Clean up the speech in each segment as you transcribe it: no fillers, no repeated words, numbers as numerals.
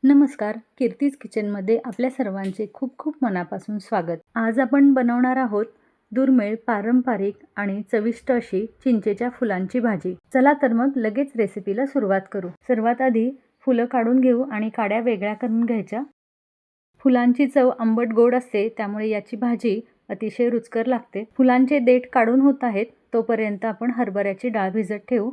नमस्कार, कीर्तीज किचनमध्ये आपल्या सर्वांचे खूप खूप मनापासून स्वागत. आज आपण बनवणार आहोत दुर्मिळ, पारंपरिक आणि चविष्ट अशी चिंचेच्या फुलांची भाजी. चला तर मग लगेच रेसिपीला सुरुवात करू. सर्वात आधी फुलं काढून घेऊ आणि काड्या वेगळ्या करून घ्यायच्या. फुलांची चव आंबट गोड असते, त्यामुळे याची भाजी अतिशय रुचकर लागते. फुलांचे देठ काढून होत आहेत तोपर्यंत आपण हरभऱ्याची डाळ भिजत ठेवू.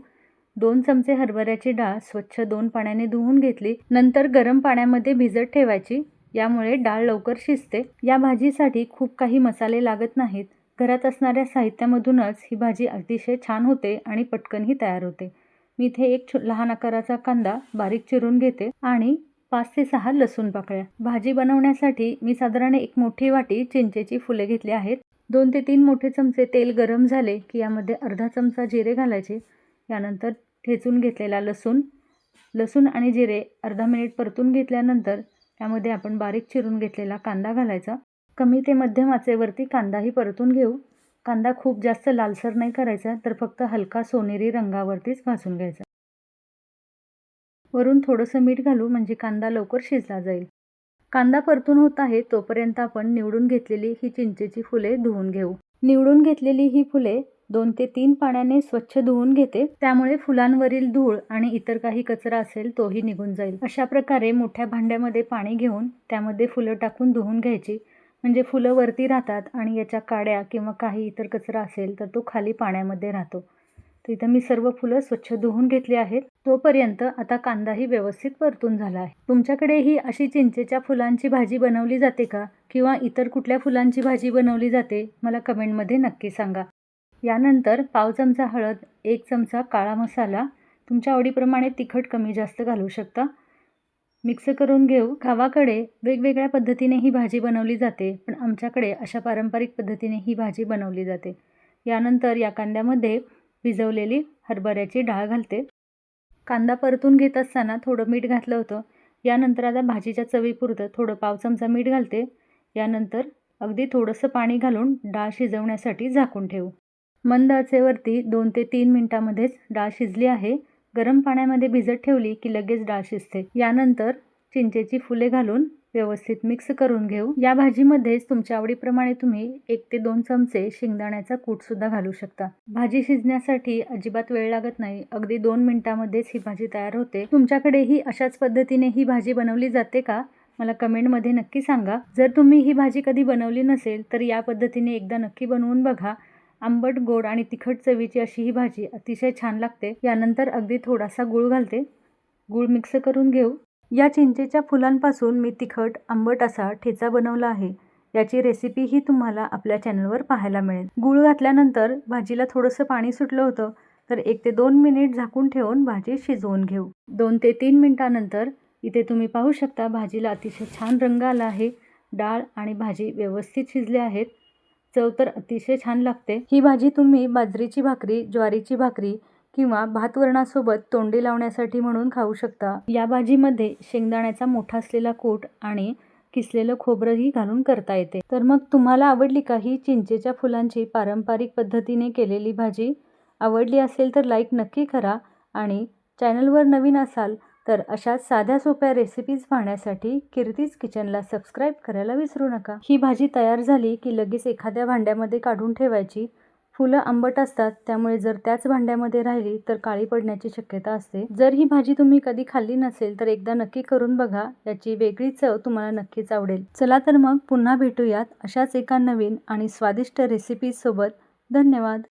2 चमचे हरभऱ्याची डाळ स्वच्छ 2 पाण्याने धुवून घेतली. नंतर गरम पाण्यामध्ये भिजत ठेवायची. यामुळे डाळ लवकर शिजते. या भाजीसाठी खूप काही मसाले लागत नाहीत. घरात असणाऱ्या साहित्यामधूनच ही भाजी अतिशय छान होते आणि पटकनही तयार होते. मी इथे एक लहान आकाराचा कांदा बारीक चिरून घेते आणि 5 ते 6 लसूण पाकळ्या. भाजी बनवण्यासाठी मी साधारण 1 मोठी वाटी चिंचेची फुले घेतली आहेत. 2 ते 3 मोठे चमचे तेल गरम झाले की यामध्ये अर्धा चमचा जिरे घालायचे. यानंतर ठेचून घेतलेला लसूण आणि जिरे अर्धा मिनिट परतून घेतल्यानंतर त्यामध्ये आपण बारीक चिरून घेतलेला कांदा घालायचा. कमी ते मध्यम आचेवरती कांदाही परतून घेऊ. कांदा खूप जास्त लालसर नाही करायचा, तर फक्त हलका सोनेरी रंगावरतीच भाजून घ्यायचा. वरून थोडंसं मीठ घालू म्हणजे कांदा लवकर शिजला जाईल. कांदा परतून होत आहे तोपर्यंत आपण निवडून घेतलेली ही चिंचेची फुले धुवून घेऊ. निवडून घेतलेली ही फुले 2 ते 3 पाण्याने स्वच्छ धुवून घेते. त्यामुळे फुलांवरील धूळ आणि इतर काही कचरा असेल तोही निघून जाईल. अशा प्रकारे मोठ्या भांड्यामध्ये पाणी घेऊन त्यामध्ये फुलं टाकून धुवून घ्यायची, म्हणजे फुलं वरती राहतात आणि याच्या काड्या किंवा काही इतर कचरा असेल तर तो खाली पाण्यामध्ये राहतो. तर इथं मी सर्व फुलं स्वच्छ धुवून घेतली आहेत. तोपर्यंत आता कांदाही व्यवस्थित परतून झाला आहे. तुमच्याकडेही अशी चिंचेच्या फुलांची भाजी बनवली जाते का, किंवा इतर कुठल्या फुलांची भाजी बनवली जाते, मला कमेंटमध्ये नक्की सांगा. यानंतर पाव चमचा हळद, 1 चमचा काळा मसाला, तुमच्या आवडीप्रमाणे तिखट कमी जास्त घालू शकता. मिक्स करून घेऊ. गावाकडे वेगवेगळ्या पद्धतीने ही भाजी बनवली जाते, पण आमच्याकडे अशा पारंपरिक पद्धतीने ही भाजी बनवली जाते. यानंतर या कांद्यामध्ये भिजवलेली हरभऱ्याची डाळ घालते. कांदा परतून घेत असताना थोडं मीठ घातलं होतं. यानंतर आता भाजीच्या चवीपुरतं थोडं पाव चमचा मीठ घालते. यानंतर अगदी थोडंसं पाणी घालून डाळ शिजवण्यासाठी झाकून ठेवू. मंद आचेवरती 2 ते 3 मिनिटांमध्येच डाळ शिजली आहे. गरम पाण्यामध्ये भिजत ठेवली की लगेच डाळ शिजते. यानंतर चिंचेची फुले घालून व्यवस्थित मिक्स करून घेऊ. या भाजीमध्येच तुमच्या आवडीप्रमाणे तुम्ही 1 ते 2 चमचे शेंगदाण्याचा कूटसुद्धा घालू शकता. भाजी शिजण्यासाठी अजिबात वेळ लागत नाही. अगदी 2 मिनिटांमध्येच ही भाजी तयार होते. तुमच्याकडेही अशाच पद्धतीने ही भाजी बनवली जाते का, मला कमेंटमध्ये नक्की सांगा. जर तुम्ही ही भाजी कधी बनवली नसेल तर या पद्धतीने एकदा नक्की बनवून बघा. आंबट, गोड आणि तिखट चवीची अशी ही भाजी अतिशय छान लागते. यानंतर अगदी थोडासा गूळ घालते. गूळ मिक्स करून घेऊ. या चिंचेच्या फुलांपासून मी तिखट, आंबट असा ठेचा बनवला आहे. याची रेसिपीही तुम्हाला आपल्या चॅनलवर पाहायला मिळेल. गूळ घातल्यानंतर भाजीला थोडंसं पाणी सुटलं होतं, तर 1 ते 2 मिनिट झाकून ठेवून भाजी शिजवून घेऊ. 2 ते 3 मिनिटांनंतर इथे तुम्ही पाहू शकता भाजीला अतिशय छान रंग आला आहे. डाळ आणि भाजी व्यवस्थित शिजले आहेत. चव तर अतिशय छान लागते. ही भाजी तुम्ही बाजरीची भाकरी, ज्वारीची भाकरी किंवा भातवरणासोबत तोंडी लावण्यासाठी म्हणून खाऊ शकता. या भाजीमध्ये शेंगदाण्याचा मोठा असलेला कूट आणि किसलेलं खोबरंही घालून करता येते. तर मग तुम्हाला आवडली का ही चिंचेच्या फुलांची पारंपरिक पद्धतीने केलेली भाजी? आवडली असेल तर लाईक नक्की करा आणि चॅनलवर नवीन असाल तर अशा साध्या सोप्या रेसिपीज पाहण्यासाठी कीर्तीज किचनला सबस्क्राईब करायला विसरू नका. ही भाजी तयार झाली की लगेच एखाद्या भांड्यामध्ये काढून ठेवायची. फुलं आंबट असतात, त्यामुळे जर त्याच भांड्यामध्ये राहिली तर काळी पडण्याची शक्यता असते. जर ही भाजी तुम्ही कधी खाल्ली नसेल तर एकदा नक्की करून बघा. याची वेगळी चव तुम्हाला नक्कीच आवडेल. चला तर मग पुन्हा भेटूयात अशाच एका नवीन आणि स्वादिष्ट रेसिपीज सोबत. धन्यवाद.